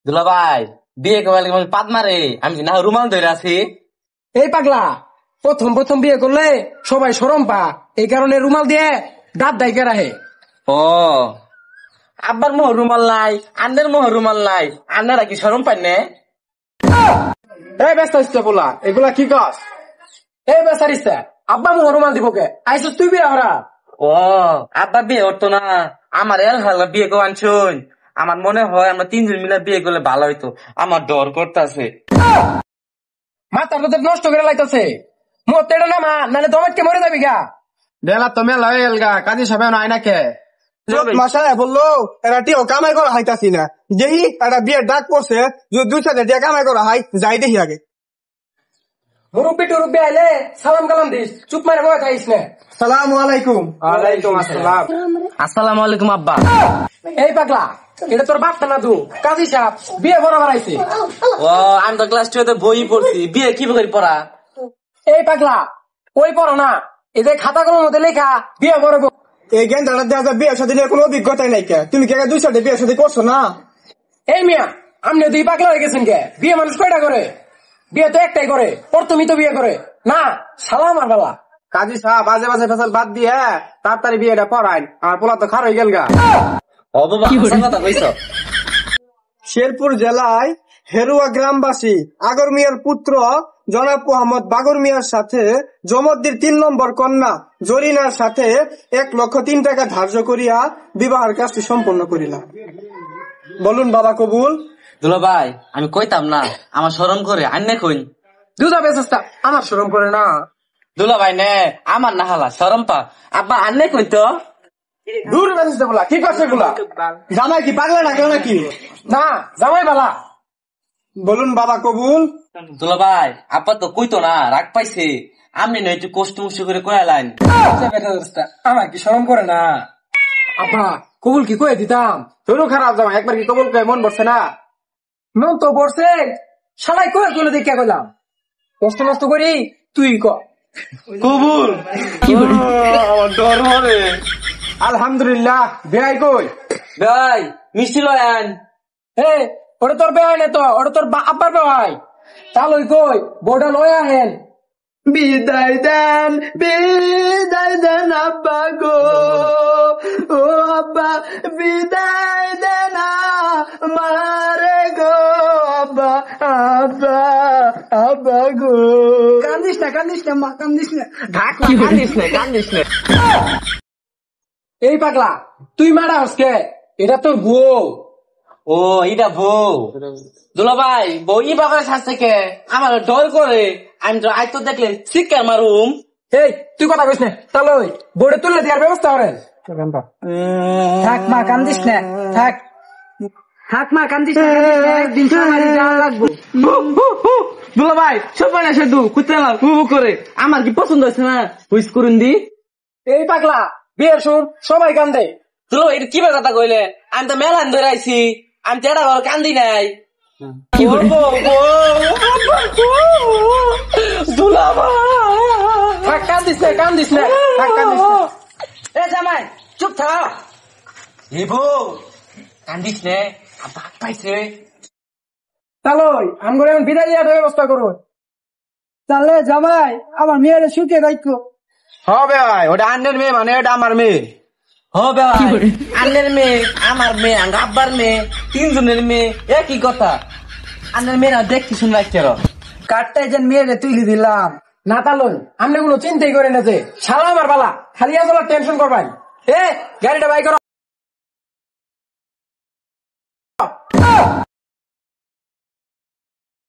দুলা ভাই বিয়ে করলে পাত মারে আমি না রুমাল ধরে আছি। এই পাগলা, প্রথম প্রথম বিয়ে করলে সবাই শরম পা, এই কারণে রুমাল দিয়ে দাঁত দাইকে রাখে। ও আব্বার মোহ রুমাল নাই, আন্নের মোহ রুমাল নাই, আন্নারা কি শরম পাই না? এই ব্যস্ত হচ্ছে বলা, এগুলা কি কস? এই বেসারিস্তা, আব্বা মুহ রুমাল দিব কে? আইসস তুই বিয়ে হরা? ও আব্বা বিয়ে হতো না, আমার এল হালা বিয়ে করে আনছুন। আমার মনে হয় আমরা তিনজন মিলে বিয়ে করলে ভালো হইতো, আমার ডর করতেছে। মাথা তোদের নষ্ট করে লাইতেছে, মোটেটা না মা, নাহলে দমেটকে মরে যাবি গা। বেলা তো মেলা হয়ে গেল গা, কাজী সবাই নাই নাকে মাসায় বললো এরা টিও কামাই করা হাইতাছি না, যেই একটা বিয়ের ডাক পড়ছে, যদি 2-4 দিয়ে কামাই করা হাই যাই দেখি আগে। মুরব্বি টুরব্বি আইলে সালাম কালাম দিস, চুপ মারে বয়ে থাইস না। সালাম আলাইকুম। ওয়ালাইকুম আসসালাম। আসসালামু আলাইকুম আব্বা। এই পাগলা, এটা তোর বাপটা না, তু কাজী সাহেব বিয়ে বড় বাড়াইছে। ও আমি তো ক্লাস 2 বই পড়ছি, বিয়ে কি করে পড়া? এই পাগলা, ওই পড়ো না, এদের খাতাগুলোর মধ্যে লেখা বিয়ে বড়। এই জ্ঞান দাদা দেখা যায় বিয়ের সাথে নিয়ে কোনো অভিজ্ঞতাই নাই কে, তুমি কে 2-4 বিয়ের সাথে করছো না? এই মিয়া, আপনি দুই পাগলা হয়ে গেছেন কে? বিয়ে মানুষ কয়টা করে? বিয়ে তো একটাই করে, প্রথমই তো বিয়ে করে না। সালাম আর বালা। কাজী সাহেব বাজে বাজে ফেসাল বাদ দিয়ে তাড়াতাড়ি বিয়েটা পড়াইন, আমার পোলা তো খার হয়ে গেল গা। ও বাবা হাসার কথা কইছো। শেরপুর জেলায় হেরুয়া গ্রামবাসী আগর মিয়ার পুত্র জনাব মোহাম্মদ বাগর মিয়ার সাথে জমদ্দির 3 নম্বর কন্যা জরিনার সাথে 1,03,000 টাকা ধার্য করিয়া বিবাহের কাজটি সম্পন্ন করিলাম। বলুন বাবা কবুল। দুলা ভাই আমি কইতাম না, আমার শরম করে আন্নে কইন। দুধা বেসস্তা, আমার শরম করে না। দুলা ভাই নে আমার না হালা শরম পা, আব্বা আন্নে কই তো। দূর বেসস্তা বলা, কি করছে গুলা? জামাই কি পাগলা না কেউ নাকি? না, জামাই বালা। বলুন বাবা কবুল। দুলা ভাই আব্বা তো কইতো না, রাগ পাইছে। আমি নয় একটু কষ্ট মষ্ট করে কয়ালাইন। আমার কি শরম করে না? আব্বা কবুল কি কয়ে দিতাম? শরু খারাপ জামা, একবার কি কবল কয়ে মন পড়ছে না? মন তো পড়ছে, শালাই কয়ে তুলে দেখে কইলাম কষ্ট নষ্ট করি তুই ক কবুল। আমার ডর মরে। আলহামদুলিল্লাহ। বেয়াই কই? ভাই মিষ্টি লয়ান। হে, ওটা তোর বেহাই না তো, ওটা তোর আব্বার বেহাই। তাহলে কই বোর্ডা লয়া হেন। বিদায় দেন আব্বা গো, ও আব্বা বিদায় দেন মারে গো, আব্বা আব্বা আব্বা গো। কান্দিস না মা, কান্দিস না। কান্দিস না। এই পাগলা, তুই মারা হসকে, এটা তোর বউ। ও ইটা বউ। দুলা ভাই বউ ইবা করে শাস্তে কে? আমার ডর করে, আমি তো আজ তো দেখলে শিক্ষার মারুম। এই তুই কথা কইস না, তাহলে বোর্ডে তুললে দেওয়ার ব্যবস্থা করেন। থাক মা, কান্দিস না, থাক মা, কান্দিস না, একদিন সমাধি যাওয়া লাগবো। দুলা ভাই সব না শুধু কুত্তে করে আমার কি পছন্দ হয়েছে না, হুইস করুন দি। এই পাগলা, বিয়ের শুন সবাই কান্দে। দুলা এটা কি কথা কইলে? আমি তো মেলান ধরে আইছি, আমি তো এটা ঘর কান্দি নাই। দুলা ভাই থাক, কান্দিস না, থাক, কান্দিস না। এ জামাই চুপ থাক। এ বউ কান্দিস নে, ভাগ পাইছে। তাহলে আমগরে এখন বিদায় দেওয়ার ব্যবস্থা করো। তাহলে জামাই আমার মেয়ের সুখে রাখো। হবে ভাই, ওটা আন্নের মেয়ে মানে এটা আমার মেয়ে। হবে আন্নের মেয়ে, আমার মেয়ে, আব্বার মেয়ে, 3 জনের মেয়ে, একই কথা। আন্নের মেয়েরা দেখতে শুনলাই কেন? কাঠটাই যেন মেয়েরে তুলি দিলাম না, তাহলে আমরা কোনো চিন্তাই করে না যে শালা আমার বালা খালি আসলে টেনশন করবাই। এ গাড়িটা বাই করো।